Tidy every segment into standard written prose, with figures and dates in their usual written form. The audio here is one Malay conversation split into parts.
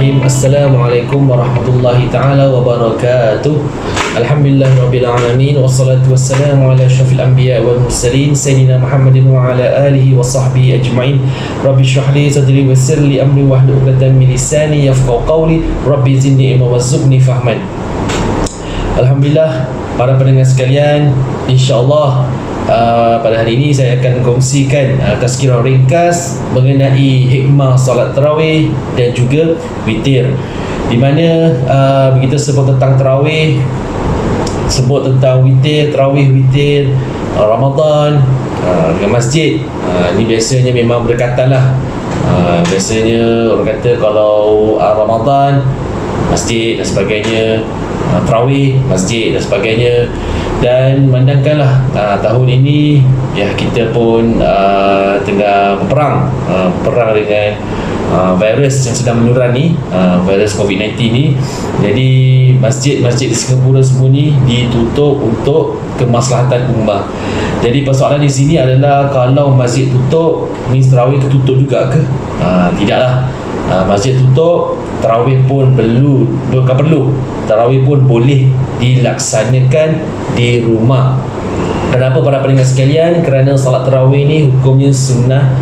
Bismillahirrahmanirrahim. Assalamualaikum warahmatullahi taala wabarakatuh. Alhamdulillahirabbil alamin wassalatu wassalamu ala asyrafil anbiya wal mursalin sayyidina Muhammadin wa ala alihi wa sahbihi ajma'in. Rabbi shrah li sadri wa yassir li amri wahlul 'uqdatam min lisani yafqahu qawli. Rabbi zidni ilman warzuqni fahman. Alhamdulillah para pendengar sekalian, insya-Allah pada hari ini saya akan kongsikan tazkirah ringkas mengenai hikmah solat tarawih dan juga witir, di mana kita sebut tentang tarawih, sebut tentang witir, tarawih, witir, Ramadan dengan masjid. Ini biasanya memang berdekatan lah. Biasanya orang kata kalau Ramadan masjid dan sebagainya, tarawih masjid dan sebagainya. Dan memandangkanlah tahun ini ya kita pun tengah berperang dengan virus yang sedang menyuran ni, virus COVID-19 ni. Jadi masjid-masjid di Singapura semua ni ditutup untuk kemaslahatan ummah. Jadi persoalan di sini adalah kalau masjid tutup, ni tarawih tu tutup juga ke? Tidaklah. Masjid tutup, tarawih pun bukan perlu, tarawih pun boleh dilaksanakan di rumah. Kenapa para pendengar sekalian? Kerana salat tarawih ni hukumnya sunnah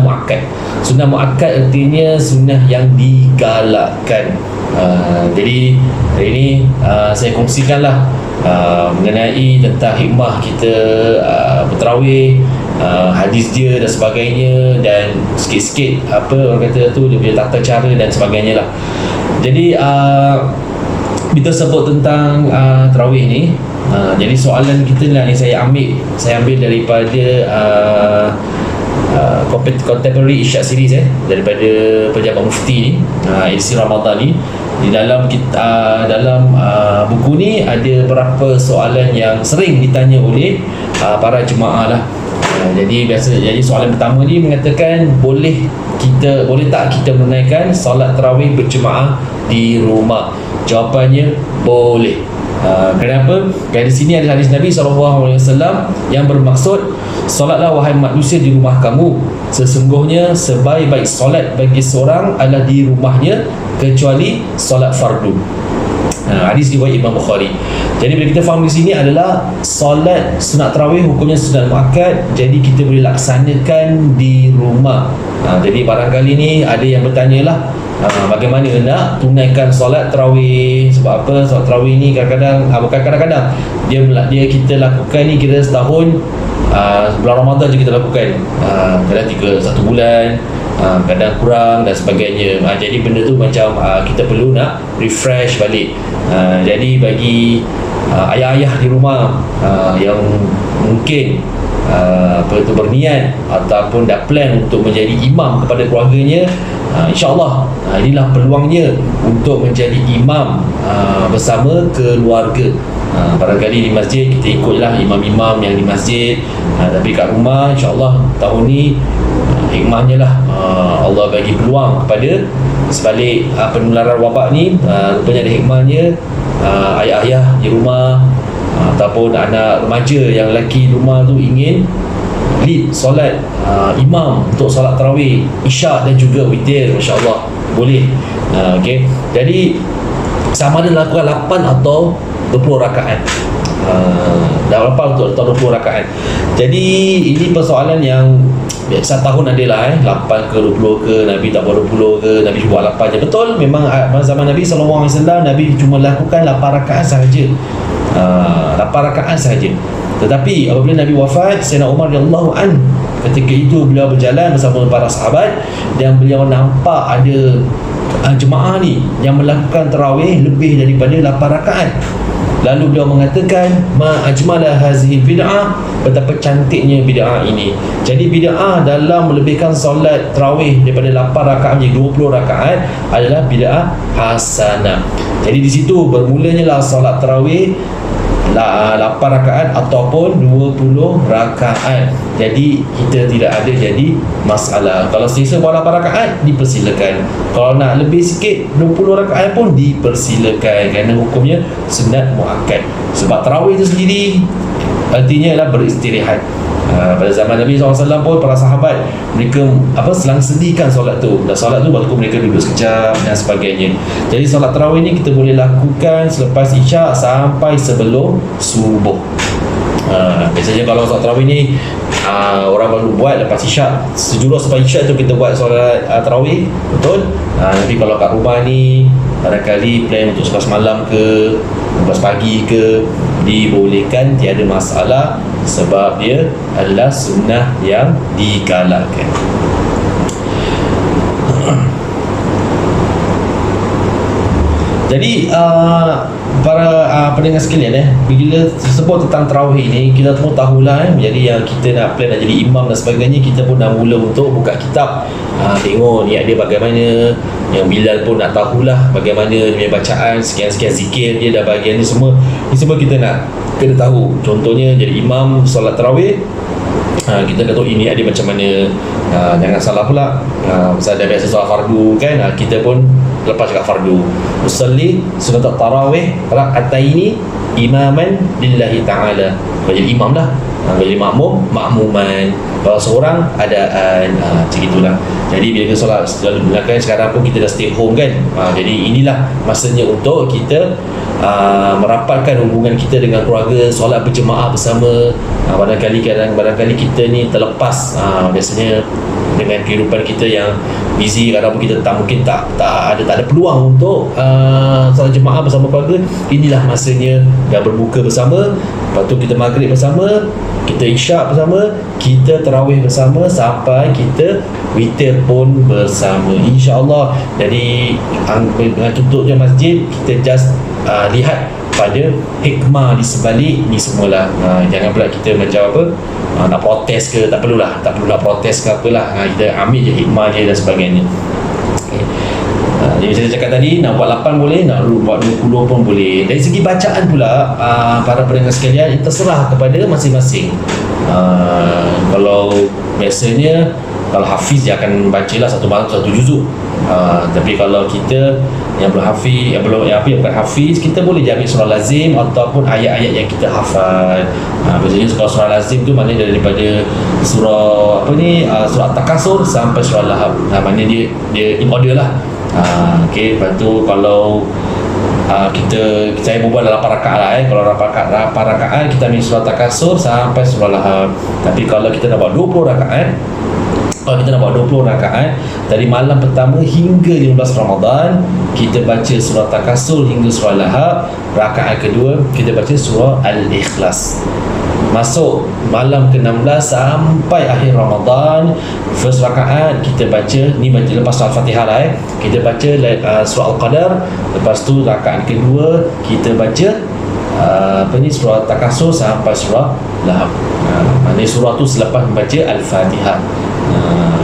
muakkad. Sunnah muakkad artinya sunnah yang digalakkan. Jadi hari ini saya kongsikanlah mengenai tentang hikmah kita bertarawih, hadis dia dan sebagainya, dan sikit-sikit apa orang kata tu dia punya tata cara dan sebagainya lah. Jadi kita sebut tentang tarawih ni, jadi soalan kita lah ni saya ambil daripada Contemporary Irsyad Series daripada Pejabat Mufti ni, edisi Ramadan ni. Di dalam buku ni ada beberapa soalan yang sering ditanya oleh para jemaah lah. Jadi soalan pertama ni mengatakan boleh tak kita menunaikan solat tarawih berjemaah di rumah? Jawapannya boleh. Kenapa? Kerana di sini ada hadis Nabi SAW yang bermaksud, solatlah wahai manusia di rumah kamu, sesungguhnya sebaik-baik solat bagi seorang adalah di rumahnya kecuali solat fardu. Hadis riwayat Imam Bukhari. Jadi bila kita faham di sini adalah solat sunat tarawih hukumnya sunat muakkad, jadi kita boleh laksanakan di rumah. Jadi barangkali ni ada yang bertanya lah, bagaimana nak tunaikan solat tarawih? Sebab apa? Solat tarawih ni kadang-kadang bukan kadang-kadang, dia kita lakukan ni kira setahun, bulan Ramadan je kita lakukan, kadang 1 bulan, kadang kurang dan sebagainya. Jadi benda tu macam kita perlu nak refresh balik. Jadi bagi ayah-ayah di rumah yang mungkin berniat ataupun dah plan untuk menjadi imam kepada keluarganya, insya-Allah inilah peluangnya untuk menjadi imam bersama keluarga. Barangkali di masjid kita ikutlah imam-imam yang di masjid, tapi kat rumah insya-Allah tahun ni hikmahnya lah Allah bagi peluang kepada sebalik penularan wabak ni, rupanya ada hikmahnya. Ayah-ayah di rumah ataupun anak remaja yang lelaki di rumah tu ingin lead solat imam untuk solat tarawih, isyak dan juga witir, insya-Allah boleh. Okey. Jadi sama ada lakukan 8 atau 20 rakaat. Dah berapa untuk 20 rakaat. Jadi ini persoalan yang biasa tahun adalah 8 ke 20 ke, Nabi tak buat 20 ke, Nabi buat 8 je. Betul, memang zaman Nabi SAW Nabi cuma lakukan 8 rakaat sahaja. 8 rakaat sahaja. Tetapi apabila Nabi wafat, Sayyidina Umar radhiyallahu an, ketika itu beliau berjalan bersama para sahabat dan beliau nampak ada jemaah ni yang melakukan tarawih lebih daripada 8 rakaat. Lalu beliau mengatakan, ma ajmala hazihi bid'ah, betapa cantiknya bid'ah ini. Jadi bid'ah dalam melebihkan solat tarawih daripada 8 rakaat menjadi 20 rakaat adalah bid'ah hasanah. Jadi di situ bermulanya lah solat tarawih 8 rakaat ataupun 20 rakaat. Jadi kita tidak ada jadi masalah. Kalau selesa buat 8 rakaat, dipersilakan. Kalau nak lebih sikit 20 rakaat pun dipersilakan, kerana hukumnya sunat muakkad. Sebab tarawih itu sendiri artinya ialah beristirahat. Pada zaman Nabi SAW pun para sahabat mereka selang sedikan solat tu, dan solat tu walaupun mereka duduk sekejap dan sebagainya. Jadi solat tarawih ni kita boleh lakukan selepas isyak sampai sebelum subuh. Biasanya kalau solat tarawih ni orang baru buat lepas isyak, sejurus lepas isyak tu kita buat solat tarawih, betul. Tapi kalau kat rumah ni barangkali plan untuk 11 malam ke 11 pagi ke, dibolehkan, tiada masalah, sebab dia adalah sunnah yang digalakkan. Jadi para pendengar sekalian, bila sebut tentang tarawih ni, kita semua tahulah jadi yang kita nak plan nak jadi imam dan sebagainya, kita pun dah mula untuk buka kitab, tengok niat dia bagaimana. Yang Bilal pun nak tahulah bagaimana dia punya bacaan, sekian-sekian zikir dia dah bagian ni semua. Ini semua kita nak kena tahu. Contohnya jadi imam solat tarawih, kita kena tahu ini ada macam mana. Jangan salah pula, pasal dah biasa solat fardu kan, kita pun lepas cakap fardu, usalli sunat tarawih rak'ataini imaman lillahi ta'ala. Kau jadi imam dah, jadi makmum, makmuman. Kalau seorang adaan, macam itulah. Jadi bila kita solat sekarang pun kita dah stay home kan, jadi inilah masanya untuk kita merapatkan hubungan kita dengan keluarga, solat berjemaah bersama. Barangkali kita ni terlepas biasanya dengan kehidupan kita yang busy, kadang pun kita mungkin tak ada peluang untuk solat jemaah bersama keluarga. Inilah masanya dah berbuka bersama, lepas tu kita maghrib bersama, kita isyak bersama, kita tarawih bersama, sampai kita witir pun bersama, insya-Allah. Jadi dengan tutupnya masjid, kita just lihat pada hikmah di sebalik ni semualah. Jangan pula kita macam nak protes ke, tak perlulah protes ke apalah. Kita ambil je hikmah je dan sebagainya. Jadi saya cakap tadi, nak buat 8 boleh, nak buat 20 pun boleh. Dari segi bacaan pula, para pendengar sekalian, terserah kepada masing-masing. Kalau biasanya kalau hafiz dia akan bacalah satu malam satu juzuk. Tapi kalau kita yang belum hafiz, bukan hafiz, kita boleh ambil surah lazim ataupun ayat-ayat yang kita hafal. Biasanya kalau surah lazim tu maknanya daripada surah surah At-Takasur sampai surah Lahab. Maknanya dia in order lah. Okey, lepas tu kalau saya berbuat dalam 8 rakaat lah. Kalau 8 rakaat kita ambil surah Takasur sampai surah Lahab. Tapi kalau kita nak buat 20 rakaat, dari malam pertama hingga 15 Ramadan, kita baca surah Takasur hingga surah Lahab. Rakaat kedua kita baca surah Al-Ikhlas. Masuk malam ke-16 sampai akhir Ramadan, first rakaat kita baca lepas surah Al-Fatihah lah, kita baca surah Al-Qadar. Lepas tu rakaat kedua kita baca surah Takasur sampai surah Lahab. Maksudnya surah tu selepas membaca Al-Fatihah.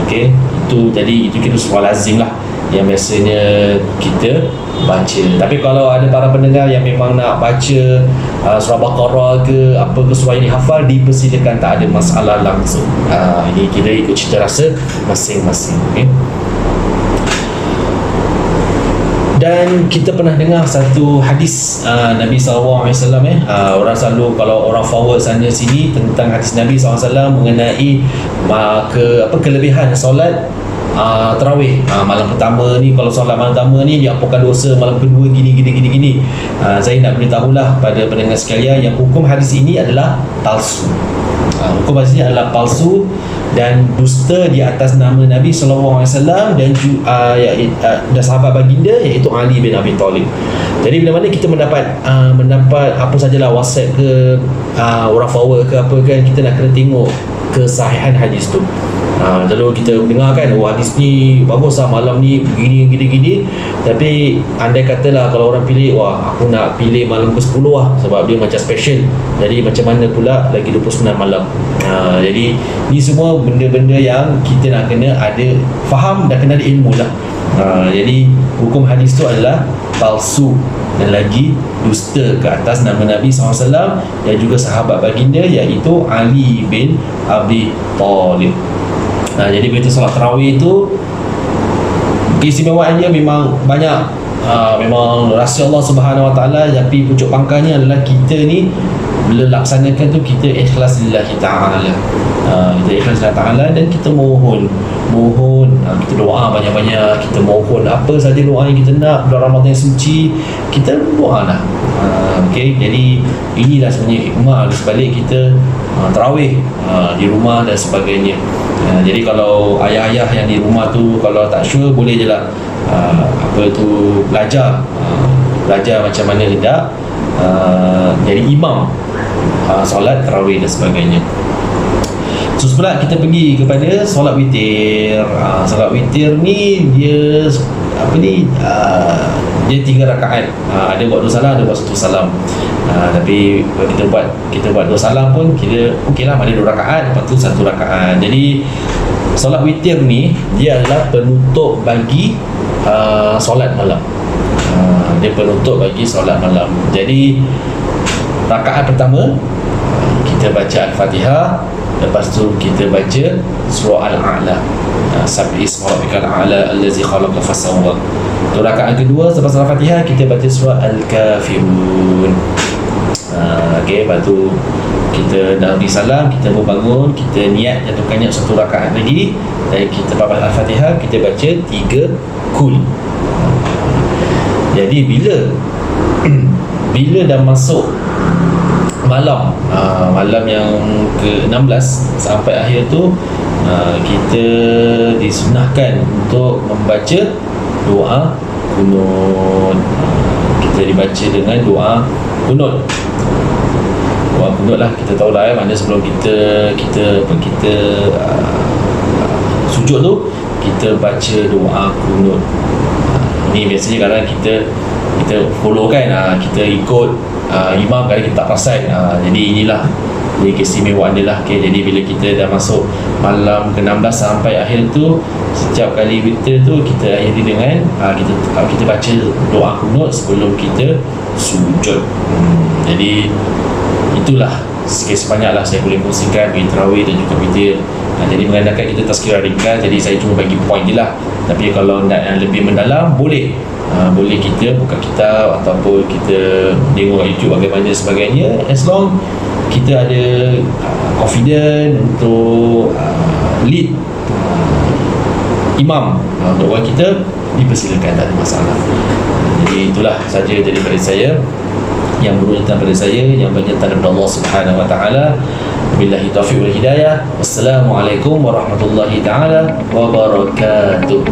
Okey, itu kita surah lazim lah yang biasanya kita baca. Tapi kalau ada para pendengar yang memang nak baca surah Baqarah ke apa ke surah yang dihafal, dipersilakan, tak ada masalah langsung. Ini kita ikut cita rasa masing-masing. Okay? Dan kita pernah dengar satu hadis Nabi SAW, orang selalu kalau orang forward sana sini tentang hadis Nabi SAW mengenai kelebihan solat tarawih. Malam pertama ni, kalau solat malam pertama ni diampunkan dosa, malam kedua gini. Saya nak beritahulah pada pendengar sekalian yang hukum hadis ini adalah palsu. Hukum hadis ini adalah palsu dan dusta di atas nama Nabi SAW dan sahabat baginda, iaitu Ali bin Abi Talib. Jadi bila mana kita mendapat apa sajalah WhatsApp ke orang forward ke apa kan, kita nak kena tengok kesahihan hadis tu. Lalu kita dengar kan, hadis ni bagus lah, malam ni gini. Tapi andai katalah kalau orang pilih, aku nak pilih malam ke-10 lah, sebab dia macam special. Jadi macam mana pula lagi 29 malam. Jadi ni semua benda-benda yang kita nak kena ada faham dan kena ada ilmu lah. Jadi hukum hadis tu adalah palsu dan lagi dusta ke atas nama Nabi SAW dan juga sahabat baginda, iaitu Ali bin Abi Talib. Jadi begitu solat tarawih itu keistimewaannya memang banyak. Memang rahsia Allah Subhanahu Wa Taala, tapi pucuk pangkalnya adalah kita ni bila laksanakan tu kita ikhlas lillahi ta'ala. Kita ikhlas lillahi ta'ala dan kita mohon, kita doa banyak-banyak, kita mohon apa saja doa yang kita nak bulan Ramadan yang suci, kita doa lah. Okay, jadi inilah sebenarnya hikmah di sebalik kita tarawih di rumah dan sebagainya. Jadi kalau ayah-ayah yang di rumah tu kalau tak sure, boleh je lah belajar macam mana hendak jadi imam solat tarawih dan sebagainya. Terus pula kita pergi kepada solat witir. Solat witir ni dia dia 3 rakaat. Ada buat 2 salam, ada buat 1 salam. Tapi kita buat 2 salam pun kita okeylah, ada 2 rakaat, lepas tu 1 rakaat. Jadi solat witir ni dia adalah penutup bagi solat malam. Dia penutup bagi solat malam. Jadi rakaat pertama kita baca Al-Fatihah, lepas tu kita baca surah Al-A'la, Sabbi isma rabbikal a'la allazi khalaqa fasawwa. Tu rakaat kedua selepas Al-Fatihah kita baca surah Al-Kafirun. Okey, lepas tu kita dah beri salam, kita berbangun, kita jatuhkan niat 1 rakaat lagi, dan kita baca Al-Fatihah, kita baca 3 kul. Jadi bila dah masuk malam yang ke-16 sampai akhir tu, kita disunahkan untuk membaca doa kunut. Kita dibaca dengan doa kunut. Doa kunut lah, kita tahu lah mana sebelum kita sujud tu kita baca doa kunut. Ni biasanya kadang kita follow kan, kita ikut imam, kadang kita tak perasan. Jadi inilah ini keistimewaan dia lah. Okay, jadi bila kita dah masuk malam ke-16 sampai akhir tu, setiap kali witir tu kita akhiri dengan kita baca doa kunut sebelum kita sujud. Jadi itulah sikit sebanyak lah saya boleh kongsikan bagi tarawih dan juga witir. Jadi mengandalkan kita tazkirah ringkas, jadi saya cuma bagi point je lah. Tapi kalau nak yang lebih mendalam, boleh kita buka kitab ataupun kita tengok YouTube bagaimana sebagainya, as long kita ada confident untuk lead imam untuk orang kita, dipersilakan, tak ada masalah. Jadi itulah saja daripada saya, yang berhubungan pada saya, yang banyak daripada Allah Subhanahu wa taala. Billahi taufiq wal hidayah. Wassalamualaikum warahmatullahi taala wabarakatuh.